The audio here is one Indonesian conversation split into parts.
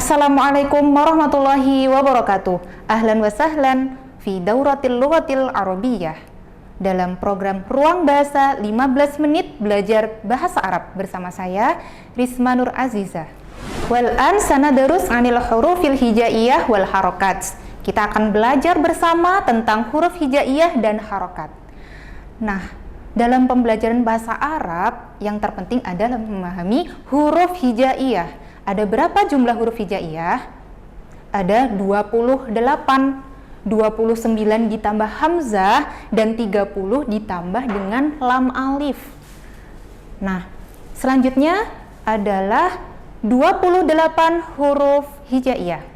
Assalamualaikum warahmatullahi wabarakatuh. Ahlan wa sahlan fi dauratil lughatil arabiyyah. Dalam program Ruang Bahasa 15 menit belajar bahasa Arab bersama saya Risma Nur Azizah. Wal an sanadarus 'anil hurufil hijaiyah wal harakat. Kita akan belajar bersama tentang huruf hijaiyah dan harokat. Nah, dalam pembelajaran bahasa Arab yang terpenting adalah memahami huruf hijaiyah. Ada berapa jumlah huruf hijaiyah? Ada 28, 29 ditambah hamzah, dan 30 ditambah dengan lam alif. Nah, selanjutnya adalah 28 huruf hijaiyah.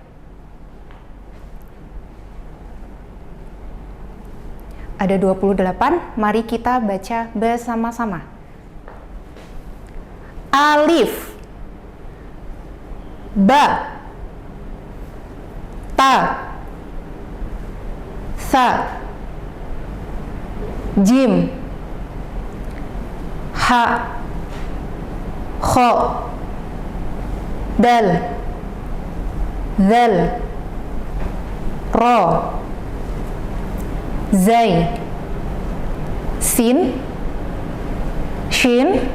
Ada 28, mari kita baca bersama-sama. Alif, ba, ta, sa, jim, ha, kho, dal, zal, ro, zai, sin, shin,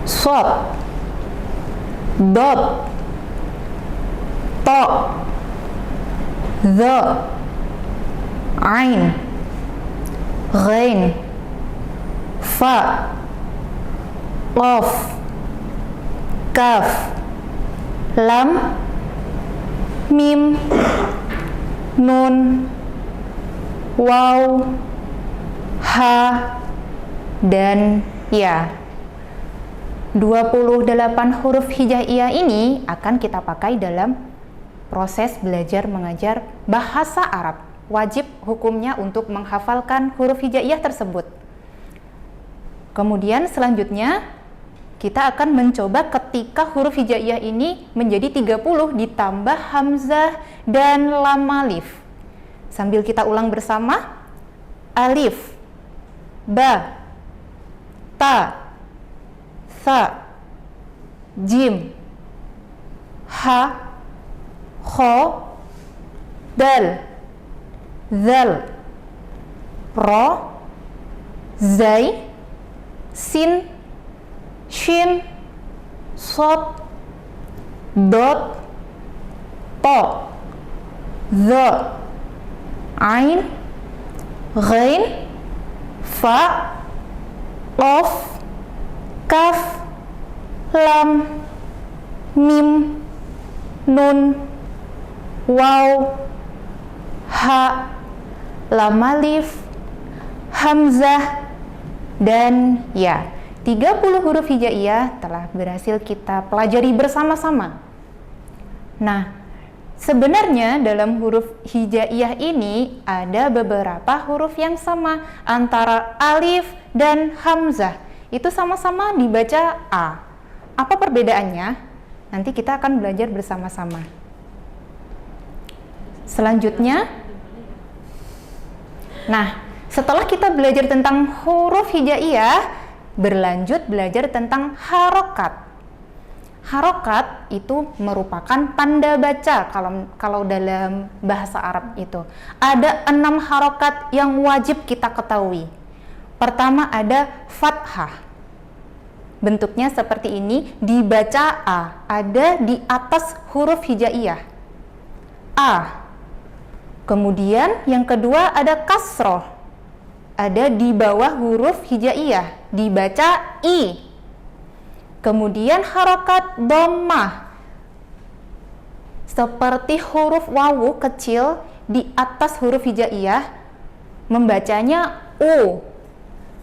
sod, dot, to, the, ain, ghain, fa, qaf, kaf, lam, mim, nun, waw, ha, dan ya. 28 huruf hijaiyah ini akan kita pakai dalam proses belajar mengajar bahasa Arab. Wajib hukumnya untuk menghafalkan huruf hijaiyah tersebut. Kemudian selanjutnya kita akan mencoba ketika huruf hijaiyah ini menjadi 30 ditambah hamzah dan lam alif. Sambil kita ulang bersama. Alif, ba, ta, sa, jim, ha, kho, dal, zal, ro, zai, sin, shin, sod, dot, to, the, ain, ghain, fa, qaf, kaf, lam, mim, nun, waw, ha, lam alif, hamzah, dan ya. 30 huruf hijaiyah telah berhasil kita pelajari bersama-sama. Nah, sebenarnya dalam huruf hijaiyah ini ada beberapa huruf yang sama antara alif dan hamzah. Itu sama-sama dibaca A. Apa perbedaannya? Nanti kita akan belajar bersama-sama. Selanjutnya, nah, setelah kita belajar tentang huruf hijaiyah, berlanjut belajar tentang harokat. Harokat itu merupakan tanda baca kalau dalam bahasa Arab itu. Ada 6 harokat yang wajib kita ketahui. Pertama ada fathah. Bentuknya seperti ini, dibaca A, ada di atas huruf hijaiyah. A. Kemudian yang kedua ada kasroh, ada di bawah huruf hijaiyah, dibaca I. Kemudian harokat dhammah, seperti huruf wawu kecil di atas huruf hijaiyah, membacanya U.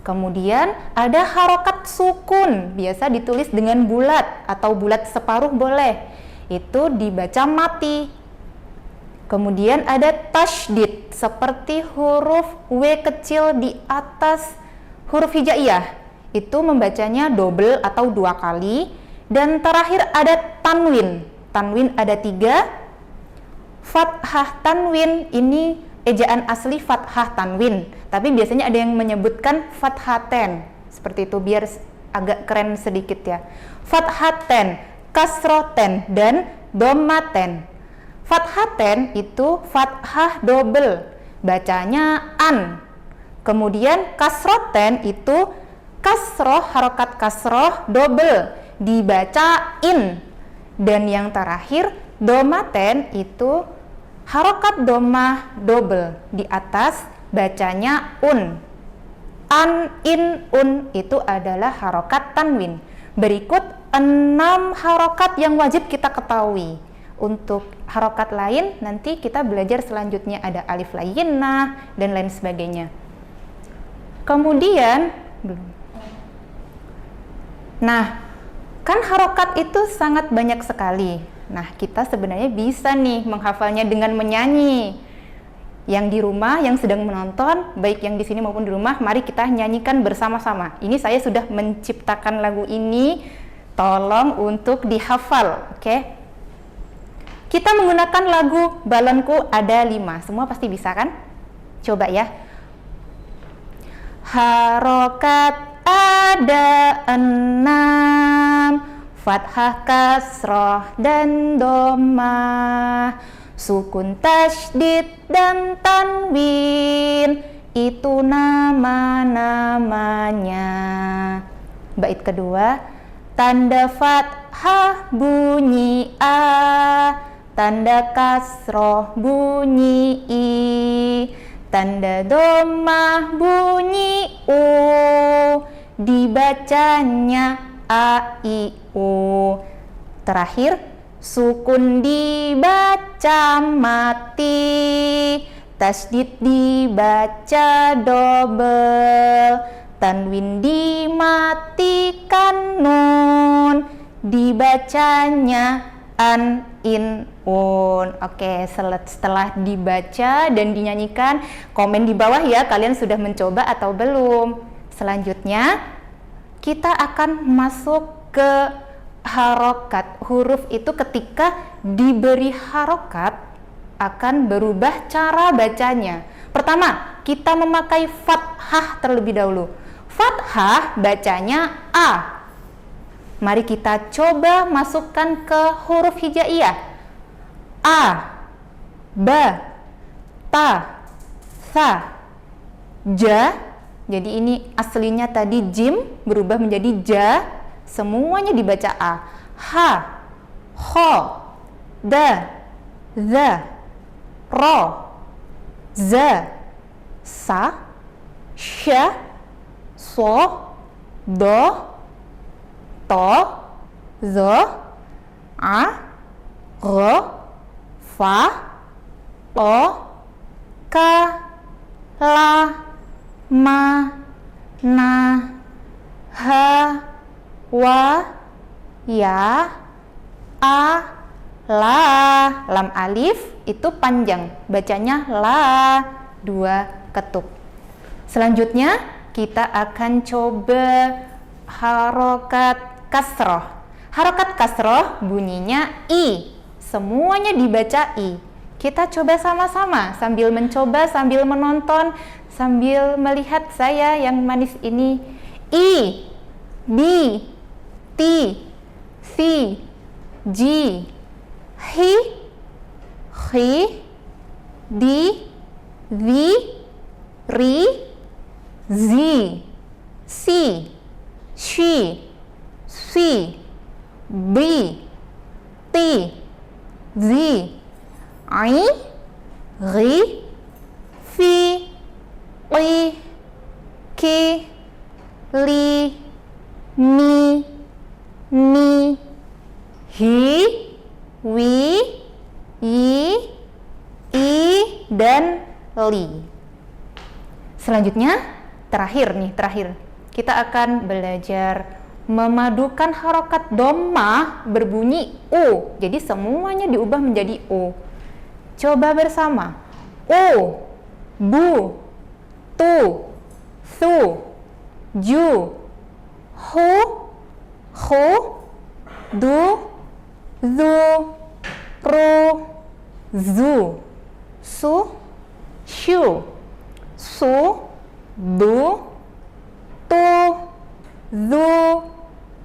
Kemudian ada harokat sukun, biasa ditulis dengan bulat atau bulat separuh boleh, itu dibaca mati. Kemudian ada tasydid, seperti huruf W kecil di atas huruf hijaiyah, itu membacanya double atau 2 kali. Dan terakhir ada tanwin. Tanwin ada 3. Fathah tanwin, ini ejaan asli fathah tanwin, tapi biasanya ada yang menyebutkan fathaten, seperti itu biar agak keren sedikit ya. Fathaten, kasroten, dan dhammaten. Fathaten itu fathah double, bacanya an. Kemudian kasroten itu kasroh, harokat kasroh double, dibaca in. Dan yang terakhir dhammaten itu harokat dhammah double, di atas bacanya un. An, in, un itu adalah harokat tanwin. Berikut 6 harokat yang wajib kita ketahui. Untuk harokat lain nanti kita belajar selanjutnya, ada alif layinnah dan lain sebagainya. Kemudian nah, kan harokat itu sangat banyak sekali. Nah, kita sebenarnya bisa nih menghafalnya dengan menyanyi. Yang di rumah, yang sedang menonton, baik yang di sini maupun di rumah, mari kita nyanyikan bersama-sama. Ini saya sudah menciptakan lagu ini, tolong untuk dihafal, oke? Kita menggunakan lagu Balonku Ada 5. Semua pasti bisa kan? Coba ya. Harokat ada 6, fathah, kasroh, dan dhammah, sukun, tasydid, dan tanwin. Itu nama-namanya. Bait kedua, tanda fathah bunyi a, tanda kasroh bunyi i, tanda dhammah bunyi u, dibacanya a, i, u. Terakhir, sukun dibaca mati, tasydid dibaca double, tanwin dimatikan nun, dibacanya an, in, un. Oke, setelah dibaca dan dinyanyikan, komen di bawah ya kalian sudah mencoba atau belum. Selanjutnya kita akan masuk ke harokat. Huruf itu ketika diberi harokat akan berubah cara bacanya. Pertama, kita memakai fathah terlebih dahulu. Fathah bacanya a. Mari kita coba masukkan ke huruf hijaiyah. A, ba, ta, sa, ja. Jadi ini aslinya tadi jim berubah menjadi ja. Semuanya dibaca a. Ha, ho, da, za, ro, za, sa, sya, so, do, to, zo, a, ro, fa, lo, ka, la, ma, na, ha, wa, ya, a, la. Lam alif itu panjang, bacanya la, 2 ketuk. Selanjutnya kita akan coba harokat kasroh. Harokat kasroh bunyinya i. Semuanya dibaca i. Kita coba sama-sama sambil mencoba, sambil menonton, sambil melihat saya yang manis ini. I, bi, ti, si, ji, hi, di, zi, ri, zi, si, shi, si, bi, ti, zi, ai, ri, fi, li, ki, li, mi, ni, hi, wi, yi, i, dan li. Selanjutnya, terakhir kita akan belajar memadukan harokat dhammah berbunyi u. Jadi semuanya diubah menjadi u. Coba bersama. U, bu, tu, su, ju, hu, hu, du, zu, ru, zu, su, shu, su, du, tu, zu,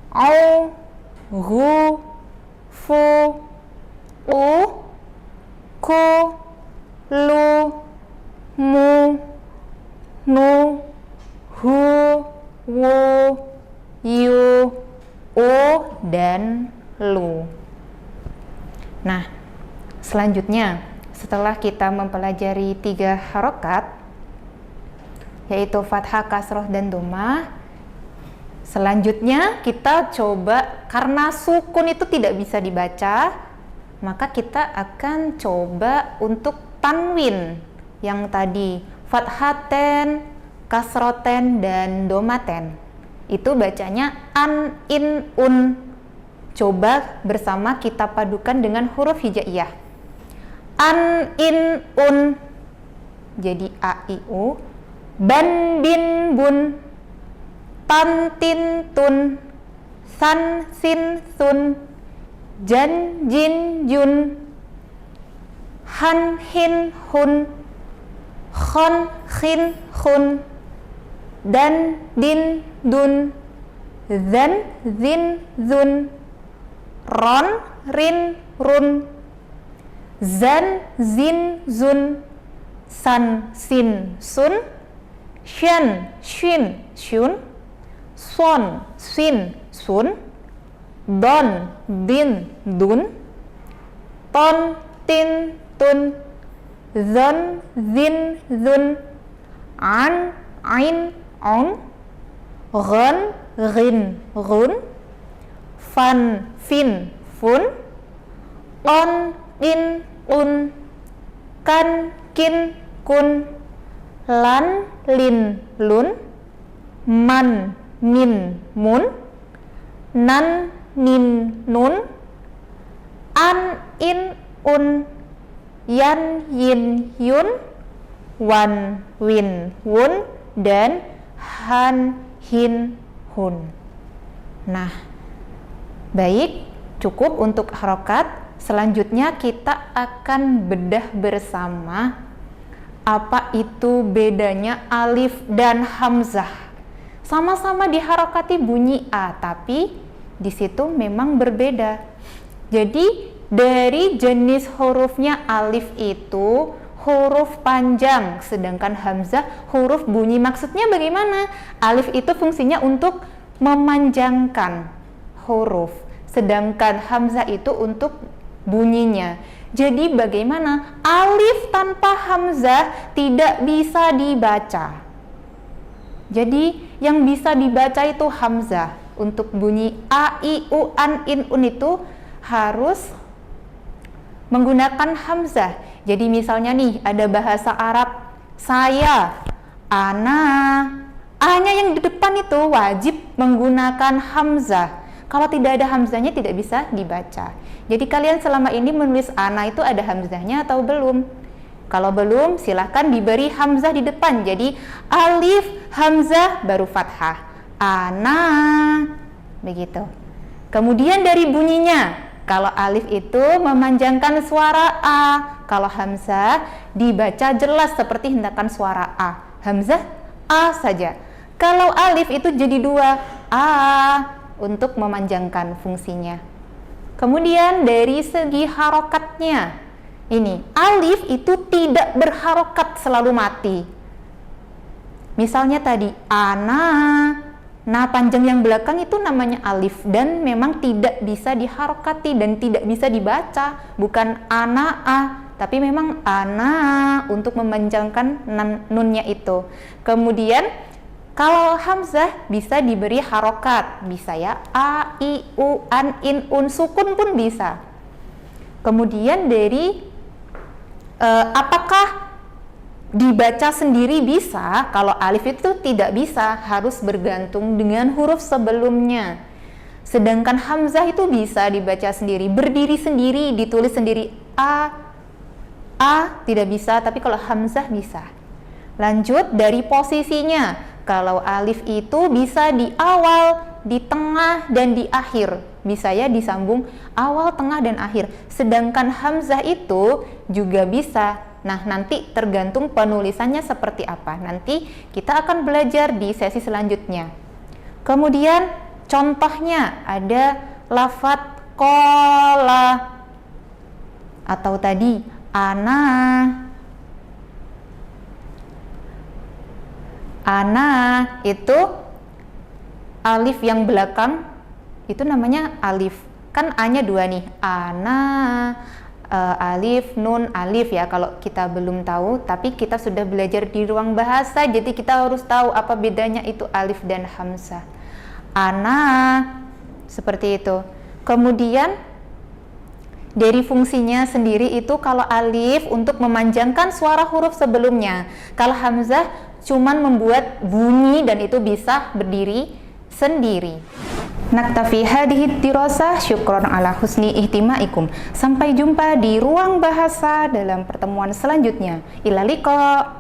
au, gu, fu, u, ku, lu, mu, nu, hu, wu, yu, u, dan lu. Nah, selanjutnya setelah kita mempelajari 3 harokat, yaitu fathah, kasroh, dan dhammah, selanjutnya kita coba, karena sukun itu tidak bisa dibaca, maka kita akan coba untuk tanwin yang tadi fathaten, kasroten, dan dhammaten. Itu bacanya an, in, un. Coba bersama kita padukan dengan huruf hijaiyah. An, in, un. Jadi a, i, u. Ban, bin, bun. Tan, tin, tun. San, sin, sun. Jan, jin, jun. Han, hin, hun. Khon, khin, khun. Dan, din, dun. Zan, zin, zun. Ron, rin, run. Zan, zin, zun. San, sin, sun. Shan, shin, shun. Son, sin, sun. Don, din, dun. Ton, tin, tun. Zon, zin, zun. An, ain, on. Ron, rin, run. Fan, fin, fun. On, in, un. Kan, kin, kun. Lan, lin, lun. Man, min, mun. Nan, nin, nun. An, in, un. Yan, yin, yun. Wan, win, wun. Dan han, hin, hun. Nah, baik, cukup untuk harokat. Selanjutnya kita akan bedah bersama apa itu bedanya alif dan hamzah. Sama-sama diharokati bunyi a, tapi di situ memang berbeda. Jadi dari jenis hurufnya alif itu huruf panjang, sedangkan hamzah huruf bunyi. Maksudnya bagaimana? Alif itu fungsinya untuk memanjangkan huruf, sedangkan hamzah itu untuk bunyinya. Jadi bagaimana? Alif tanpa hamzah tidak bisa dibaca. Jadi yang bisa dibaca itu hamzah. Untuk bunyi a, i, u, an, in, un itu harus menggunakan hamzah. Jadi misalnya nih ada bahasa Arab saya, ana, a-nya yang di depan itu wajib menggunakan hamzah. Kalau tidak ada hamzahnya tidak bisa dibaca. Jadi kalian selama ini menulis ana itu ada hamzahnya atau belum? Kalau belum, silahkan diberi hamzah di depan. Jadi alif, hamzah, baru fathah. Ana, begitu. Kemudian dari bunyinya, kalau alif itu memanjangkan suara a, kalau hamzah dibaca jelas seperti hendakan suara a. Hamzah a saja. Kalau alif itu jadi 2 a untuk memanjangkan fungsinya. Kemudian dari segi harokatnya, ini alif itu tidak berharokat selalu mati. Misalnya tadi ana, nah panjang yang belakang itu namanya alif dan memang tidak bisa diharokati dan tidak bisa dibaca, bukan ana-a, tapi memang ana untuk memanjangkan nunnya itu. Kemudian kalau hamzah bisa diberi harokat, bisa ya a, i, u, an, in, un, sukun pun bisa. Kemudian dari apakah dibaca sendiri bisa? Kalau alif itu tidak bisa, harus bergantung dengan huruf sebelumnya. Sedangkan hamzah itu bisa dibaca sendiri, berdiri sendiri, ditulis sendiri. A tidak bisa, tapi kalau hamzah bisa. Lanjut dari posisinya. Kalau alif itu bisa di awal, di tengah, dan di akhir. Bisa ya disambung awal, tengah, dan akhir. Sedangkan hamzah itu juga bisa. Nah, nanti tergantung penulisannya seperti apa. Nanti kita akan belajar di sesi selanjutnya. Kemudian contohnya ada lafadz qola. Atau tadi ana. Ana itu alif yang belakang itu namanya alif. Kan A-nya 2 nih. Ana, alif, nun, alif ya. Kalau kita belum tahu, tapi kita sudah belajar di ruang bahasa, jadi kita harus tahu apa bedanya itu alif dan hamzah. Ana, seperti itu. Kemudian dari fungsinya sendiri itu, kalau alif untuk memanjangkan suara huruf sebelumnya, kalau hamzah cuman membuat bunyi dan itu bisa berdiri sendiri. Naktafi hadhihi dirasah, syukron ala husni ihtimaikum. Sampai jumpa di ruang bahasa dalam pertemuan selanjutnya. Ila liqa.